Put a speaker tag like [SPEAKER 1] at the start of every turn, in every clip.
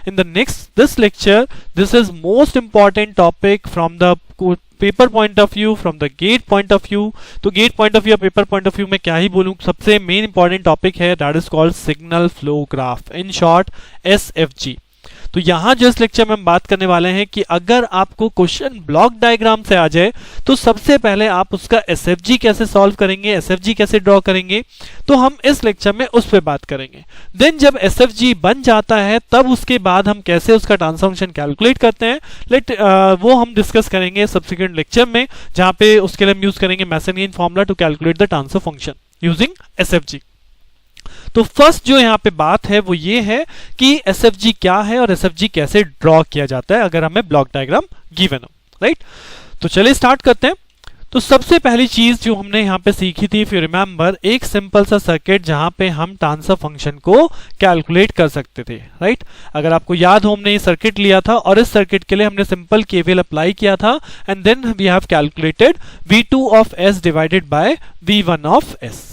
[SPEAKER 1] in the next this lecture. This is most important topic from the paper point of view, from the gate point of view. तो gate point of view या paper point of view में क्या ही बोलूं, सबसे main important topic है that is called signal flow graph, in short SFG. तो यहां जो इस लेक्चर में हम बात करने वाले हैं कि अगर आपको क्वेश्चन ब्लॉक डायग्राम से आ जाए तो सबसे पहले आप उसका SFG कैसे सॉल्व करेंगे, SFG कैसे ड्रॉ करेंगे, तो हम इस लेक्चर में उस पे बात करेंगे. देन जब SFG बन जाता है तब उसके बाद हम कैसे उसका ट्रांसफर फंक्शन कैलकुलेट करते हैं, वो हम डिस्कस करेंगे सब्सिक्वेंट लेक्चर में, जहां पे उसके लिए हम यूज करेंगे Masonian formula to calculate the transfer function using SFG. तो फर्स्ट जो यहाँ पे बात है वो ये है कि SFG क्या है और SFG कैसे ड्रॉ किया जाता है अगर हमें ब्लॉक डायग्राम गिवन हो, राइट. तो चलिए स्टार्ट करते हैं. तो सबसे पहली चीज जो हमने यहाँ पे सीखी थी, इफ यू रिमेंबर, एक सिंपल सा सर्किट जहां पे हम ट्रांसफर फंक्शन को कैलकुलेट कर सकते थे, राइट. अगर आपको याद हो, हमने ये सर्किट लिया था और इस सर्किट के लिए हमने सिंपल KVL अप्लाई किया था and then we have calculated V2 of S divided by V1 of S,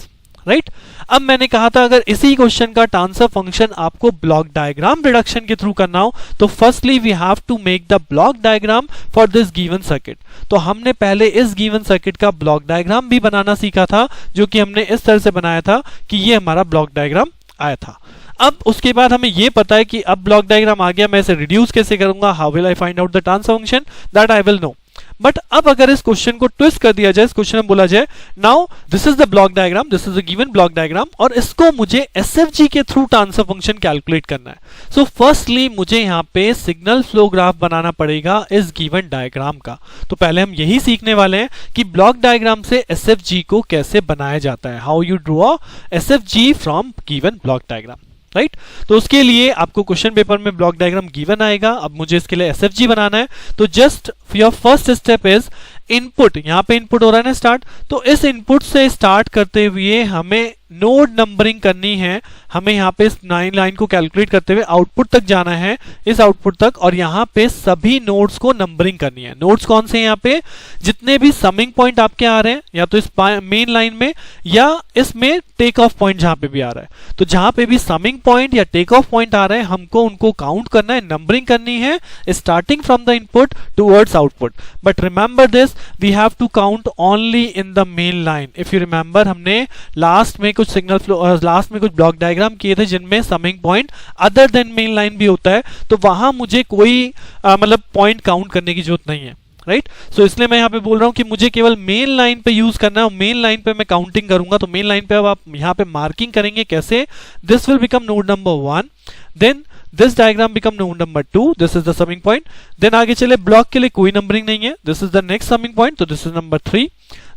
[SPEAKER 1] right. अब मैंने कहा था अगर इसी क्वेश्चन का ट्रांसफर फंक्शन आपको ब्लॉक डायग्राम रिडक्शन के थ्रू करना हो तो firstly we have to make the block diagram for this given circuit. तो हमने पहले इस गिवन सर्किट का ब्लॉक डायग्राम भी बनाना सीखा था, जो कि हमने इस तरह से बनाया था कि ये हमारा ब्लॉक डायग्राम आया था. अब उसके बाद हमें ये पता है कि अब ब्लॉक डायग्राम आ गया, मैं इसे रिड्यूस कैसे करूंगा, how will I find out the transfer function, that I will know. But अब अगर इस क्वेश्चन को ट्विस्ट कर दिया जाए, इस क्वेश्चन में बोला जाए now this is the block diagram, this is the given block diagram, और इसको मुझे SFG के थ्रू ट्रांसफर फंक्शन कैलकुलेट करना है. सो फर्स्टली मुझे यहाँ पे सिग्नल फ्लो ग्राफ बनाना पड़ेगा इस गिवन डायग्राम का. तो पहले हम यही सीखने वाले हैं कि ब्लॉक डायग्राम से SFG को कैसे बनाया जाता है, how you draw SFG from given block diagram, right. तो उसके लिए आपको क्वेश्चन पेपर में ब्लॉक डायग्राम गिवन आएगा. अब मुझे इसके लिए SFG बनाना है. तो just your first step is input. यहां पे इनपुट हो रहा है ना स्टार्ट, तो इस इनपुट से स्टार्ट करते हुए हमें नोड नंबरिंग करनी है. हमें यहाँ पे इस 9 लाइन को कैलकुलेट करते हुए आउटपुट तक जाना है, इस आउटपुट तक, और यहाँ पे सभी नोड्स को नंबरिंग करनी है. नोड्स कौन से हैं यहाँ पे, जितने भी समिंग पॉइंट आपके आ रहे हैं या तो इस मेन लाइन में या इसमें टेक ऑफ पॉइंट जहां पे भी आ रहा है, तो जहां पे भी समिंग पॉइंट या टेक ऑफ पॉइंट आ रहे हैं हमको उनको काउंट करना है, नंबरिंग करनी है starting from the input towards output. But remember this, we have to count only in the main line. If you remember, हमने लास्ट में कुछ सिग्नल फ्लो, लास्ट में कुछ ब्लॉक डायग्राम किए थे जिनमें summing point other than main line भी होता है, तो वहां मुझे कोई मतलब पॉइंट काउंट करने की जरूरत नहीं है, राइट. सो इसलिए मैं यहाँ पे बोल रहा हूं कि मुझे केवल मेन लाइन पे यूज करना है, मेन लाइन पे मैं काउंटिंग करूंगा. तो मेन लाइन पे अब आप यहाँ पे मार्किंग करेंगे कैसे, this will become node number 1, then this diagram become node number 2, this is the summing point. Then आगे चले, ब्लॉक के लिए कोई नंबरिंग नहीं है, this is the next summing point, तो this is number 3.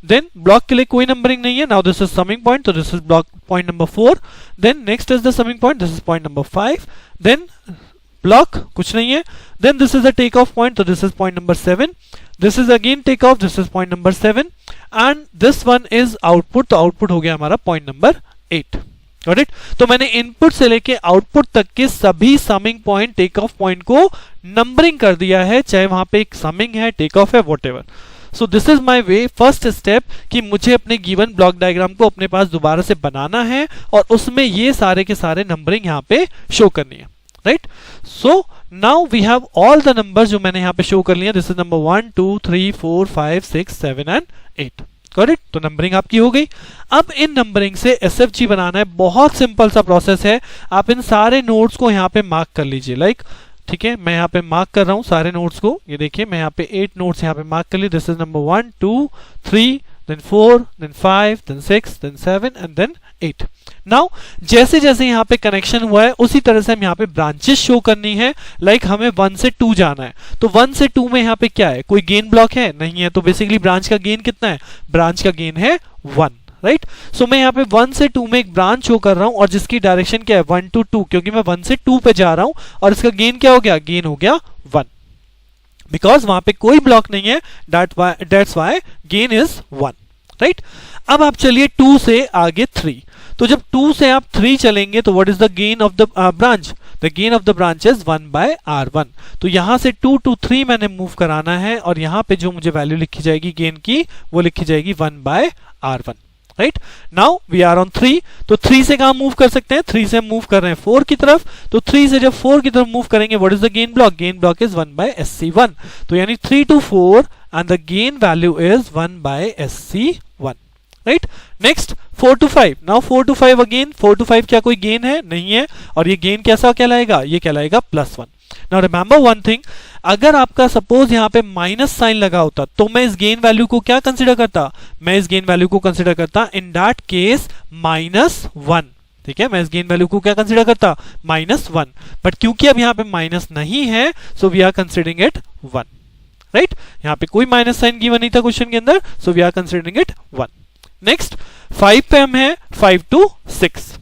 [SPEAKER 1] Then block के लिए कोई नंबरिंग नहीं है, now this is summing point, तो this is block point number 4. Then next is the summing point, this is point number 5. Then block कुछ नहीं है, then this is the take off point, तो this is point number 7. This is again take off, this is point number 7, and this one is output, तो output हो गया हमारा point number 8. Got it. तो मैंने इनपुट से लेके output तक के सभी summing point, take off point को नंबरिंग कर दिया है, चाहे वहां पे एक समिंग है, टेक ऑफ है, whatever. So this is my way, first step, कि मुझे अपने गिवन ब्लॉक डायग्राम को अपने पास दोबारा से बनाना है और उसमें ये सारे के सारे नंबरिंग यहाँ पे शो करनी है, right. So now we have all the numbers जो मैंने यहाँ पे शो कर लिया. This is number 1 2 3 4 5 6 7 and 8. Got it. तो नंबरिंग आपकी हो गई. अब इन नंबरिंग से SFG बनाना है. बहुत सिंपल सा प्रोसेस है. आप इन सारे नोड्स को यहाँ पे मार्क कर लीजिए, लाइक, ठीक है, मैं यहाँ पे मार्क कर रहा हूँ सारे नोड्स को. ये देखिए, मैं यहाँ पे 8 नोड्स यहाँ पे मार्क कर लिए. This is number 1 2 3, then 4, then 5, then 6, then 7 and then 8. Now जैसे जैसे यहाँ पे कनेक्शन हुआ है उसी तरह से हम यहाँ पे ब्रांचेस शो करनी है. लाइक हमें 1 से 2 जाना है, तो 1 से 2 में यहाँ पे क्या है, कोई गेन ब्लॉक है नहीं है, तो बेसिकली ब्रांच का गेन कितना है, ब्रांच का गेन है 1, राइट. सो मैं यहाँ पे 1 से 2 में एक ब्रांच शो कर रहा हूं और जिसकी डायरेक्शन क्या है 1 to 2, क्योंकि मैं 1 से 2 पे जा रहा हूं और इसका गेन क्या हो गया, गेन हो गया 1, बिकॉज वहां पे कोई ब्लॉक नहीं है, that's why gain is 1, right. अब आप चलिए 2 से आगे 3. तो जब 2 से आप 3 चलेंगे तो what is the gain of the branch, the gain of the branch is 1/r1. तो यहां से 2 to 3 मैंने मूव कराना है और यहां पे जो मुझे वैल्यू लिखी जाएगी गेन की वो लिखी जाएगी 1/r1, right. Now we are on 3, तो 3 से कहां मूव कर सकते हैं, 3 से मूव कर रहे हैं 4 की तरफ, तो 3 से जब 4 की तरफ मूव करेंगे, what is the gain block, gain block is 1 by SC1, तो यानी 3 to 4 and the gain value is 1 by SC1, right. Next 4 to 5, now 4 to 5 again, 4 to 5 क्या कोई गेन है, नहीं है, और ये गेन कैसा कहलाएगा, ये कहलाएगा +1। नाउ रिमेंबर वन थिंग, अगर आपका सपोज यहां पे माइनस साइन लगा होता तो मैं इस गेन वैल्यू को क्या कंसीडर करता, मैं इस गेन वैल्यू को कंसीडर करता इन दैट केस -1, ठीक है, मैं इस गेन वैल्यू को क्या कंसीडर करता, -1, बट क्योंकि अब यहां पे माइनस नहीं है, so we are considering it 1, right. यहां पे कोई माइनस साइन गिवन नहीं था क्वेश्चन के अंदर, so we are considering it 1। Next 5 पे हम है 5 to 6,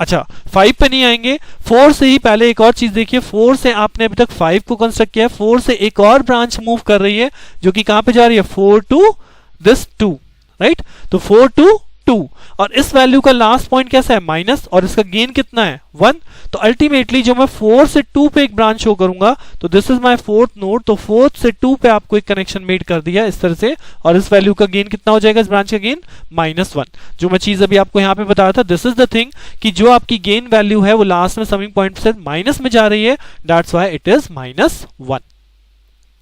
[SPEAKER 1] अच्छा 5 पे नहीं आएंगे, 4 से ही पहले एक और चीज देखिए, 4 से आपने अभी तक 5 को कंस्ट्रक्ट किया है, 4 से एक और ब्रांच मूव कर रही है जो कि कहां पे जा रही है, 4 to this 2, राइट, तो 4 to 2, और इस वैल्यू का लास्ट पॉइंट कैसा है, माइनस, और इसका गेन कितना है 1, तो अल्टीमेटली जो मैं 4 से 2 पे एक ब्रांच शो करूंगा, तो this is my 4th node, तो 4th से 2 पे आपको एक कनेक्शन मेड कर दिया इस तरह से, और इस वैल्यू का गेन कितना हो जाएगा, इस ब्रांच का गेन -1। जो मैं चीज अभी आपको यहां पे बताया था, दिस इज द थिंग कि जो आपकी गेन वैल्यू है वो लास्ट में समिंग पॉइंट से माइनस में जा रही है, that's why it is -1,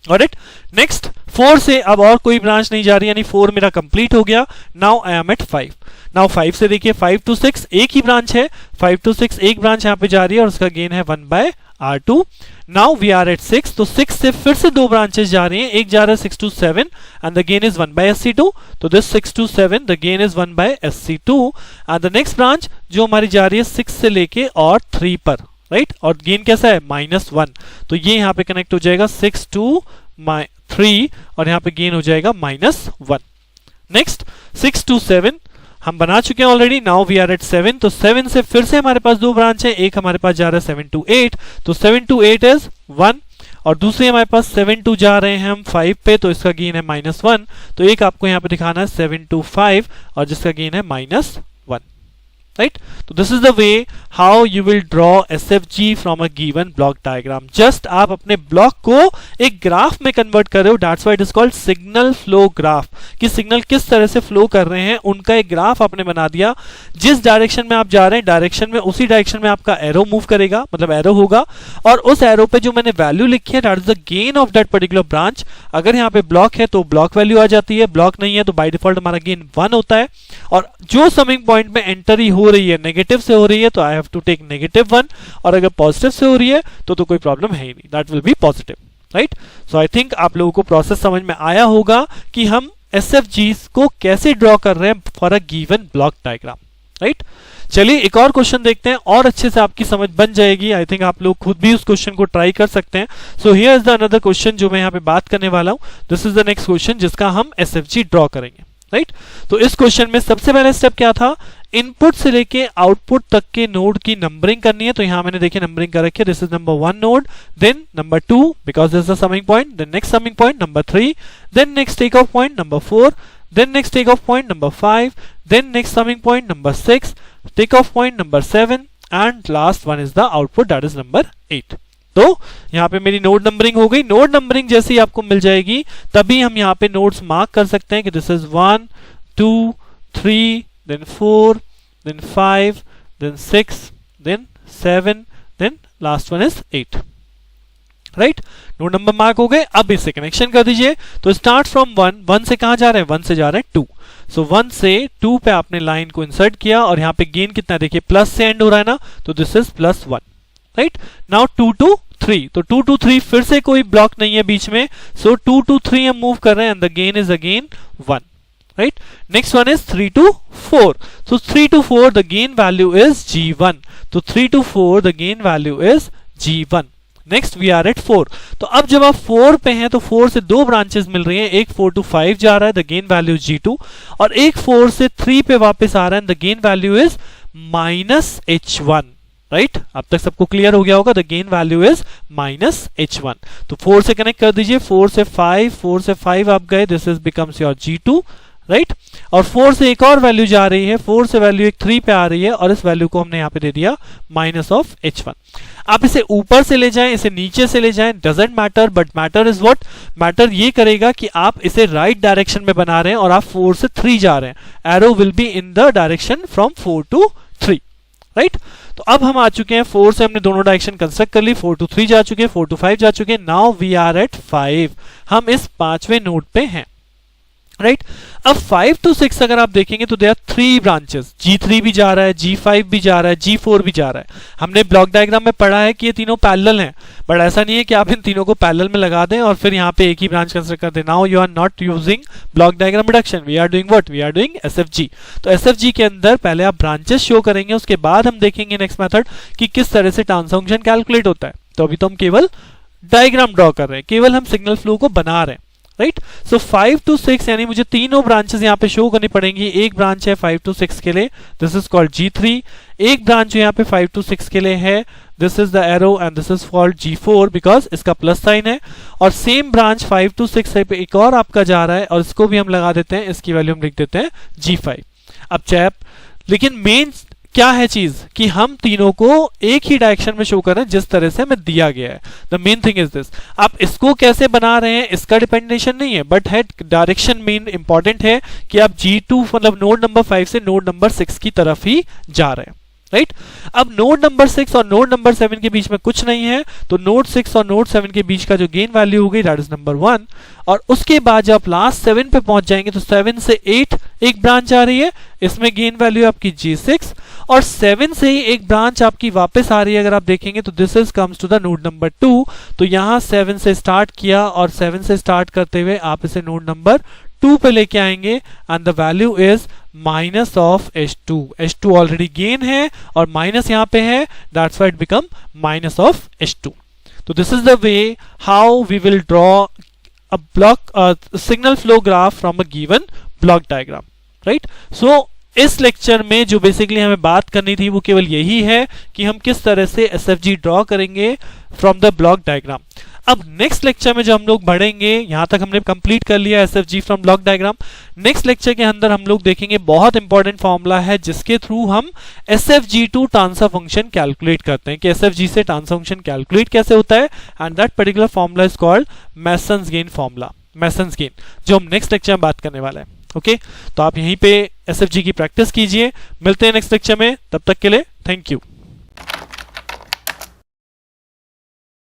[SPEAKER 1] alright. Next 4 से अब और कोई ब्रांच नहीं जा रही, यानी 4 मेरा कंप्लीट हो गया। Now I am at 5, now 5 से देखिए 5 to 6 एक ही ब्रांच है, 5 to 6 एक ब्रांच यहां पे जा रही है और उसका गेन है 1 by R2। Now we are at 6, तो 6 से फिर से दो ब्रांचेस जा रही हैं, एक जा रहा है 6 to 7 and the gain is 1 by SC2, तो this 6 to 7 the gain is 1 by SC2, and the next branch जो हमारी जा रही है 6 से लेके और 3 पर, राइट, और गेन कैसा है -1, तो ये यहां पे कनेक्ट हो जाएगा 6 to 3 और यहां पे गेन हो जाएगा -1। नेक्स्ट 6 to 7 हम बना चुके हैं already, now we are at 7, तो 7 से फिर से हमारे पास दो ब्रांच है, एक हमारे पास जा रहा है 7 to 8, तो 7 to 8 इज 1, और दूसरे हमारे पास 7 to जा रहे हैं हम 5 पे, तो इसका गेन है -1, तो एक आपको यहां पे दिखाना है 7 to 5 और जिसका गेन है -1, राइट। तो this is the way how you will draw SFG from a given block diagram, just आप अपने ब्लॉक को एक ग्राफ में कन्वर्ट कर रहे हो, that's why it is called signal flow graph, कि सिग्नल किस तरह से फ्लो कर रहे हैं उनका एक ग्राफ आपने बना दिया, जिस डायरेक्शन में आप जा रहे हैं डायरेक्शन में उसी डायरेक्शन में आपका एरो मूव करेगा, मतलब एरो होगा, और उस एरो पे जो मैंने वैल्यू लिखी है that is the gain of that particular branch. अगर यहाँ पे ब्लॉक है तो ब्लॉक वैल्यू आ जाती है, ब्लॉक नहीं है तो बाय डिफॉल्ट हमारा गेन 1 होता है, और जो समिंग पॉइंट में एंट्री हो रही है नेगेटिव से हो रही है तो आई हैव टू टेक -1, और अगर पॉजिटिव से हो रही है तो कोई प्रॉब्लम है ही नहीं, that will be positive, right. So I think आप लोगों को प्रोसेस समझ में आया होगा कि हम SFGs को कैसे ड्रॉ कर रहे हैं for a given block diagram, right. चलिए एक और क्वेश्चन देखते हैं और अच्छे से आपकी समझ बन जाएगी, आई थिंक आप लोग खुद भी उस क्वेश्चन को ट्राई कर सकते हैं। So here is the another question जो मैं यहाँ पे बात करने वाला हूं, this is the next question जिसका हम SFG ड्रॉ करेंगे, राइट। तो इस क्वेश्चन में सबसे पहला स्टेप क्या था, इनपुट से लेके आउटपुट तक के नोड की नंबरिंग करनी है, तो यहां मैंने देखिए नंबरिंग कर रखी है, this is number 1 node, then number 2 because this is the summing point, then next summing point number 3, then next take off point number 4, then next take off point number 5, then next summing point number 6, take off point number 7 and last one is the output that is number 8। तो यहां पे मेरी node numbering हो गई, node numbering जैसे ही आपको मिल जाएगी तभी हम यहां पे नोड्स मार्क कर सकते हैं कि this is 1 2 3 then 4 then 5 then 6 then 7 then last one is 8, right. Node number mark हो गए, अब इससे कनेक्शन कर दीजिए, तो स्टार्ट फ्रॉम 1 से कहां जा रहे हैं, 1 से जा रहे हैं 2, सो 1 से 2 पे आपने लाइन को इंसर्ट किया और यहां पे गेन कितना देखिए प्लस से एंड हो रहा है ना, तो this is +1, right. Now 2 to 3, तो 2 to 3 फिर से कोई ब्लॉक नहीं है बीच में, सो 2 to 3 हम मूव कर रहे हैं and the gain is again 1, right, next one is 3 to 4, so 3 to 4 the gain value is G1, तो 3 to 4 the gain value is G1, next we are at 4, तो अब जब आप 4 पे हैं तो 4 से दो ब्रांचेस मिल रही हैं, एक 4 to 5 जा रहा है द गेन वैल्यू G2, और एक 4 से 3 पे वापस आ रहा है the gain value is -H1, right. अब तक सबको क्लियर हो गया होगा, the gain value is -H1, तो 4 से कनेक्ट कर दीजिए, 4 से 5 आप गए, this is becomes your G2, right, और 4 से एक और वैल्यू जा रही है, 4 से वैल्यू एक 3 पे आ रही है, और इस वैल्यू को हमने यहाँ पे दे दिया माइनस ऑफ h1। आप इसे ऊपर से ले जाएं, इसे नीचे से ले जाएं, doesn't matter, but matter is what, matter ये करेगा कि आप इसे राइट डायरेक्शन में बना रहे हैं और आप 4 से 3 जा रहे हैं, arrow will be in the direction from 4 to 3, right. तो अब हम आ चुके हैं 4 से हमने दोनों डायरेक्शन कंस्ट्रक्ट कर ली, 4 to 3 जा चुके हैं, 4 to 5 जा चुके हैं, नाउ वी आर एट 5, हम इस 5वें नोड पे हैं, राइट। अब 5 to 6 अगर आप देखेंगे तो देयर आर 3 ब्रांचेस, G3 भी जा रहा है, G5 भी जा रहा है, G4 भी जा रहा है। हमने ब्लॉक डायग्राम में पढ़ा है कि ये तीनों पैरेलल हैं, बट ऐसा नहीं है कि आप इन तीनों को पैरेलल में लगा दें और फिर यहाँ पे एक ही ब्रांच कंस्ट्रक्ट कर दें। Now you are not using block diagram reduction, we are doing what, we are doing SFG। तो SFG के अंदर पहले आप ब्रांचेस शो करेंगे, उसके बाद हम देखेंगे नेक्स्ट मेथड कि किस तरह से ट्रांसफर फंक्शन कैलकुलेट होता है। तो अभी तो हम केवल डायग्राम ड्रॉ कर रहे हैं, केवल हम सिग्नल फ्लो को बना रहे हैं, राइट। सो 5 to 6 यानी मुझे तीनों ब्रांचेस यहाँ पे शो करनी पड़ेंगी। एक ब्रांच है 5 to 6 के लिए, दिस इज कॉल्ड G3, एक ब्रांच यहाँ पे 5 to 6 के लिए है, this is the arrow and this is called G4 because इसका प्लस साइन है, और सेम ब्रांच 5 to 6 पे एक और आपका जा रहा है और इसको भी हम लगा देते हैं, इसकी वैल्यू हम लिख देते हैं G5। अब चैप, लेकिन मेन क्या है चीज कि हम तीनों को एक ही डायरेक्शन में शो कर रहे हैं जिस तरह से हमें दिया गया है। The main thing is this, आप इसको कैसे बना रहे हैं इसका डिपेंडेशन नहीं है, बट है डायरेक्शन मेन इंपॉर्टेंट है कि आप G2 मतलब नोड नंबर 5 से नोड नंबर 6 की तरफ ही जा रहे हैं, राइट। अब नोड नंबर 6 और नोड नंबर 7 के बीच में कुछ नहीं है, तो नोड 6 और नोड 7 के बीच का जो गेन वैल्यू होगी दैट इज नंबर 1, और उसके बाद जब आप लास्ट 7 पे पहुंच जाएंगे तो 7 से 8 एक ब्रांच आ रही है, इसमें गेन वैल्यू आपकी G6, और 7 से ही एक ब्रांच आपकी वापस आ रही है। अगर आप देखेंगे तो this is comes to the node number 2, तो यहां 7 से स्टार्ट किया और 7 से स्टार्ट करते हुए आप इसे नोड नंबर 2 पे लेके आएंगे and the value is minus of H2। H2 already gain है और माइनस यहां पे है, that's why it become minus of H2। तो this is the way how we will draw a block signal flow graph from a given block diagram, right? So इस lecture में जो basically हमें बात करनी थी वो केवल यही है कि हम किस तरह से SFG ड्रॉ करेंगे फ्रॉम द ब्लॉक डायग्राम। अब नेक्स्ट लेक्चर में जो हम लोग बढ़ेंगे, यहां तक हमने कंप्लीट कर लिया SFG from block diagram. Next lecture के अंदर हम लोग देखेंगे बहुत इंपॉर्टेंट फॉर्मूला है जिसके थ्रू हम SFG to transfer function calculate करते हैं कि SFG से ट्रांसफर फंक्शन कैलकुलेट कैसे होता है, and that particular formula is called masons gain formula, masons gain, जो हम नेक्स्ट लेक्चर में बात करने वाला है। ओके, तो आप यहीं पे SFG की प्रैक्टिस कीजिए, मिलते हैं नेक्स्ट लेक्चर में, तब तक के लिए थैंक यू।